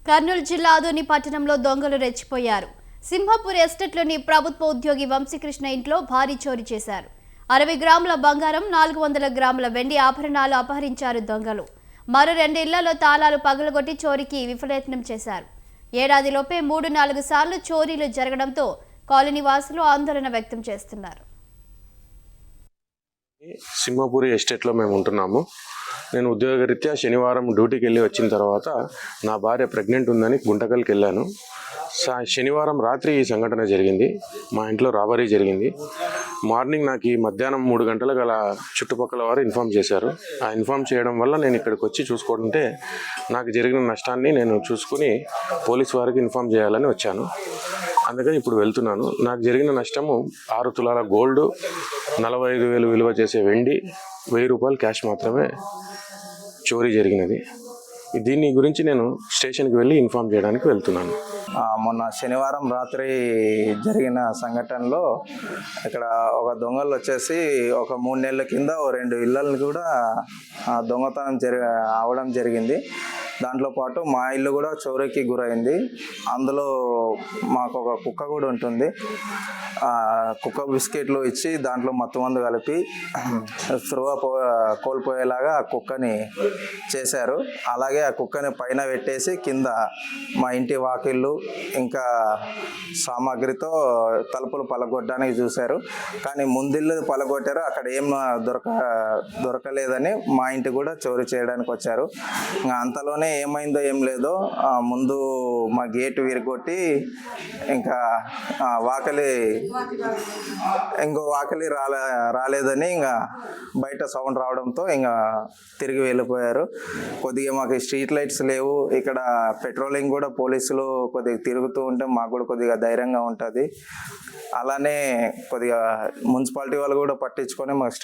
కర్నూలు జిల్లా ఆదోని పట్టణంలో దొంగలు రెచ్చిపోయారు. సింహపూర్ ఎస్టేట్లోని ప్రభుత్వ ఉద్యోగి వంశీకృష్ణ ఇంట్లో భారీ చోరీ చేశారు. 60 గ్రాముల బంగారం, 400 గ్రాముల వెండి ఆభరణాలు అపహరించారు దొంగలు. మరో 2 ఇళ్లలో తాళాలు పగలగొట్టి చోరీకి విఫలయత్నం చేశారు. ఏడాదిలోపే 3-4 సార్లు చోరీలు జరగడంతో కాలనీ వాసులు ఆందోళన వ్యక్తం చేస్తున్నారు. సింహపూరి ఎస్టేట్లో మేము ఉంటున్నాము. నేను ఉద్యోగరీత్యా శనివారం డ్యూటీకి వెళ్ళి వచ్చిన తర్వాత నా భార్య ప్రెగ్నెంట్ ఉందని గుంటకల్కి వెళ్ళాను. శనివారం రాత్రి ఈ సంఘటన జరిగింది. మా ఇంట్లో రాబరీ జరిగింది. మార్నింగ్ నాకు ఈ మధ్యాహ్నం 3 గంటలకు అలా చుట్టుపక్కల వారు ఇన్ఫామ్ చేశారు. ఆ ఇన్ఫామ్ చేయడం వల్ల నేను ఇక్కడికి వచ్చి చూసుకుంటే నాకు జరిగిన నష్టాన్ని నేను చూసుకుని పోలీస్ వారికి ఇన్ఫామ్ చేయాలని వచ్చాను. అందుకని ఇప్పుడు వెళ్తున్నాను. నాకు జరిగిన నష్టము 6 తులాల గోల్డ్, 45,000 విలువ చేసే వెండి, 1000 రూపాయలు క్యాష్ మాత్రమే చోరీ జరిగినది. దీని గురించి నేను స్టేషన్కి వెళ్ళి ఇన్ఫామ్ చేయడానికి వెళ్తున్నాను. మొన్న శనివారం రాత్రి జరిగిన సంఘటనలో ఇక్కడ ఒక దొంగలు వచ్చేసి ఒక 3 నెలల కింద 2 ఇళ్ళని కూడా దొంగతనం అవడం జరిగింది. దాంట్లో పాటు మా ఇల్లు కూడా చోరీకి గురైంది. అందులో మాకు ఒక కుక్క కూడా ఉంటుంది. కుక్క బిస్కెట్లు ఇచ్చి దాంట్లో మత్తు మందు కలిపి స్పృహ కోల్పోయేలాగా ఆ కుక్కని చేశారు. అలాగే ఆ కుక్కని పైన పెట్టేసి కింద మా ఇంటి వాకిళ్ళు ఇంకా సామాగ్రితో తలుపులు పలగొట్టడానికి చూశారు. కానీ ముందిల్లు పలగొట్టారు. అక్కడ ఏం దొరకలేదని మా ఇంటి కూడా చోరీ చేయడానికి వచ్చారు. ఇంకా అంతలోనే ఏమైందో ఏం లేదో ముందు మా గేటు విరగొట్టి ఇంకా ఇంకో వాకిలి రాలేదని ఇంకా బయట సౌండ్ రావడంతో ఇంకా తిరిగి వెళ్ళిపోయారు. కొద్దిగా మాకు స్ట్రీట్ లైట్స్ లేవు. ఇక్కడ పెట్రోలింగ్ కూడా పోలీసులు కొద్దిగా తిరుగుతూ ఉంటే మాకు కూడా కొద్దిగా ధైర్యంగా ఉంటుంది. అలానే కొద్దిగా మున్సిపాలిటీ వాళ్ళు కూడా పట్టించుకొని మాకు